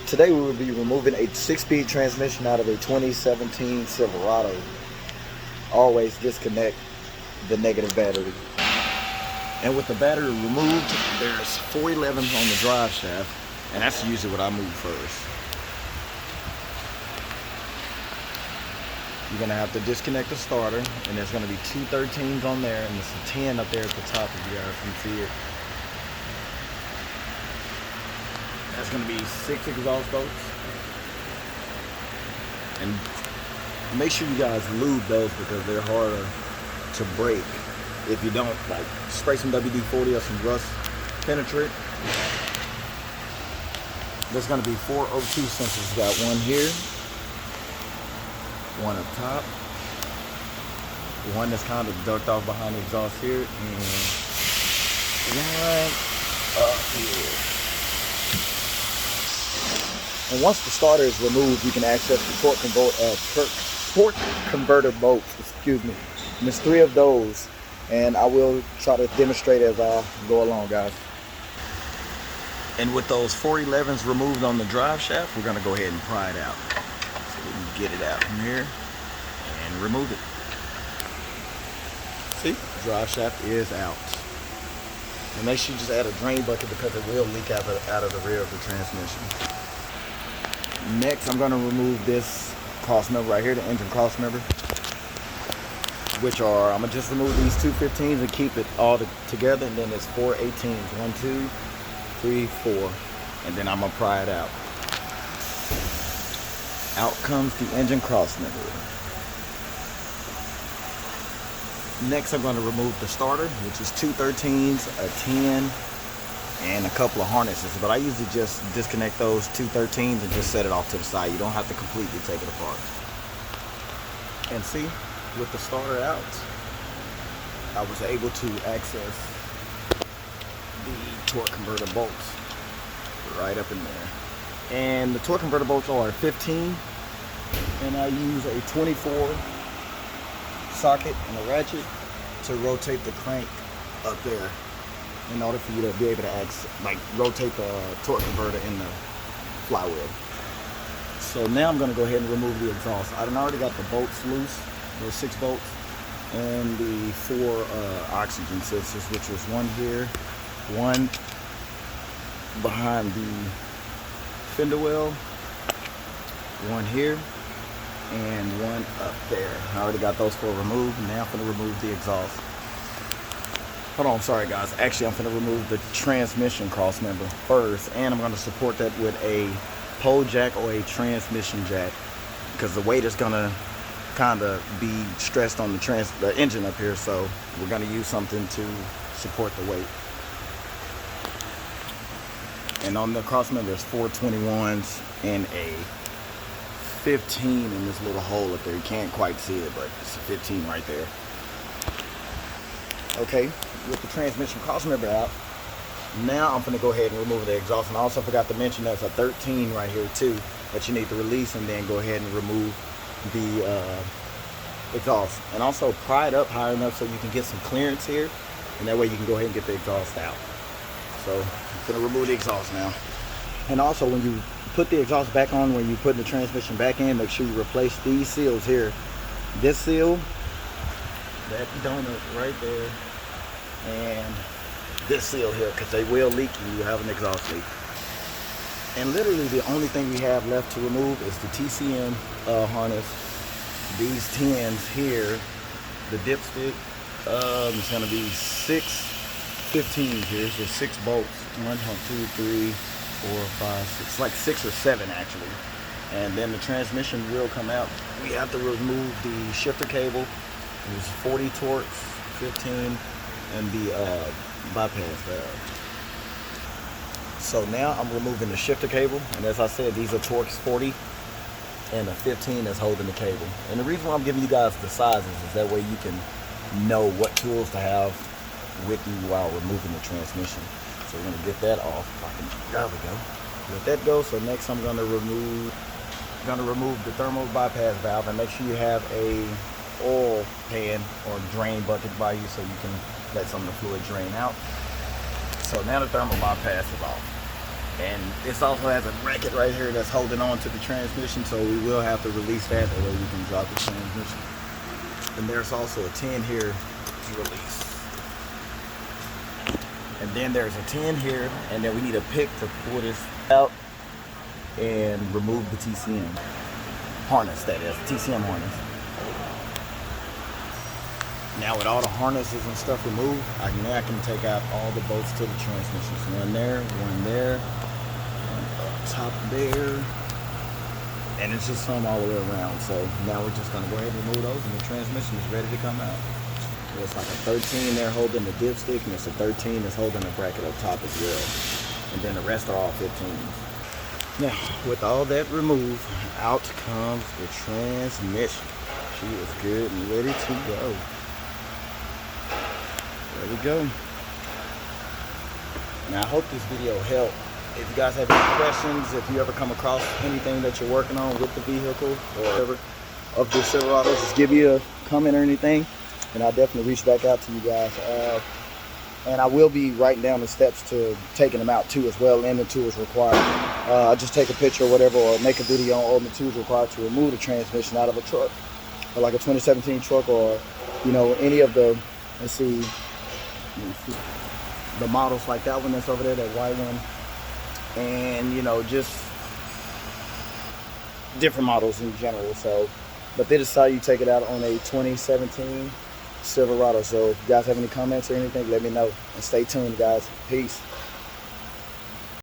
Today we will be removing a 6-speed transmission out of a 2017 Silverado. Always disconnect the negative battery. And with the battery removed, there's 411s on the drive shaft, and that's usually what I move first. You're gonna have to disconnect the starter, and there's gonna be two 13s on there, and there's a 10 up there at the top if you guys can see it. That's gonna be 6 exhaust bolts. And make sure you guys lube those because they're harder to break if you don't. Like, spray some WD-40 or some rust penetrant. There's gonna be 4 O2 sensors. Got one here, one up top, one that's kind of ducked off behind the exhaust here, and one up here. And once the starter is removed, you can access the torque converter bolts, excuse me. And there's 3 of those, and I will try to demonstrate as I go along, guys. And with those 411s removed on the drive shaft, we're gonna go ahead and pry it out. So we can get it out from here and remove it. See, the drive shaft is out. And make sure you just add a drain bucket because it will leak out of the rear of the transmission. Next, I'm going to remove this cross member right here, the engine cross member, which are, I'm going to just remove these two 15s and keep it all together, and then there's 4 18s, 1, 2, 3, 4, and then I'm going to pry it out. Out comes the engine cross member. Next, I'm going to remove the starter, which is 2 13s, a 10, and a couple of harnesses, but I usually just disconnect those 2 13s and just set it off to the side. You don't have to completely take it apart. And see, with the starter out, I was able to access the torque converter bolts right up in there. And the torque converter bolts are 15, and I use a 24 socket and a ratchet to rotate the crank up there, in order for you to be able to rotate the torque converter in the flywheel. So now I'm going to go ahead and remove the exhaust. I already got the bolts loose, those 6 bolts, and the 4 oxygen sensors, which was one here, one behind the fender well, one here, and one up there. I already got those 4 removed. Now I'm going to remove the exhaust. Hold on, sorry guys. Actually, I'm going to remove the transmission cross member first, and I'm going to support that with a pole jack or a transmission jack, because the weight is going to kind of be stressed on the engine up here, so we're going to use something to support the weight. And on the cross member, there's 4 21s and a 15 in this little hole up there. You can't quite see it, but it's a 15 right there. Okay, with the transmission cross member out, now I'm going to go ahead and remove the exhaust. And I also forgot to mention there's a 13 right here too that you need to release, and then go ahead and remove the exhaust. And also pry it up high enough so you can get some clearance here, and that way you can go ahead and get the exhaust out. So I'm going to remove the exhaust now. And also, when you put the exhaust back on, when you put the transmission back in, make sure you replace these seals here. This seal, that donut right there, and this seal here, because they will leak and you have an exhaust leak. And literally the only thing we have left to remove is the TCM harness, these 10s here, the dipstick. It's going to be 6 15s here, so 6 bolts, 1 2 3 4 5 6, like 6 or 7 actually. And then the transmission will come out. We have to remove the shifter cable. There's 40 torques, 15, and the bypass valve. So now I'm removing the shifter cable, and as I said, these are torques 40 and a 15 that's holding the cable. And the reason why I'm giving you guys the sizes is that way you can know what tools to have with you while removing the transmission. So we're gonna get that off. There we go. Let that go. So next I'm gonna remove the thermal bypass valve, and make sure you have a oil pan or drain bucket by you so you can let some of the fluid drain out. So now the thermal bypass is off. And this also has a bracket right here that's holding on to the transmission, so we will have to release that, that way we can drop the transmission. And there's also a 10 here to release. And then there's a 10 here, and then we need a pick to pull this out and remove the TCM harness, that is, TCM harness. Now with all the harnesses and stuff removed, I can take out all the bolts to the transmissions. One there, one up top there, and it's just some all the way around. So now we're just gonna go ahead and remove those, and the transmission is ready to come out. It's like a 13 there holding the dipstick, and it's a 13 that's holding the bracket up top as well. And then the rest are all 15s. Now, with all that removed, out comes the transmission. She is good and ready to go. There we go. Now, I hope this video helped. If you guys have any questions, if you ever come across anything that you're working on with the vehicle or whatever of the Silverado, just give me a comment or anything, and I'll definitely reach back out to you guys. And I will be writing down the steps to taking them out too as well, and the tools required. I'll just take a picture or whatever, or make a video on all the tools required to remove the transmission out of a truck, or like a 2017 truck, or any of the, let's see, the models like that one that's over there, that white one, and just different models in general. So, but this is how you take it out on a 2017 Silverado. So if you guys have any comments or anything, let me know, and stay tuned, guys. Peace.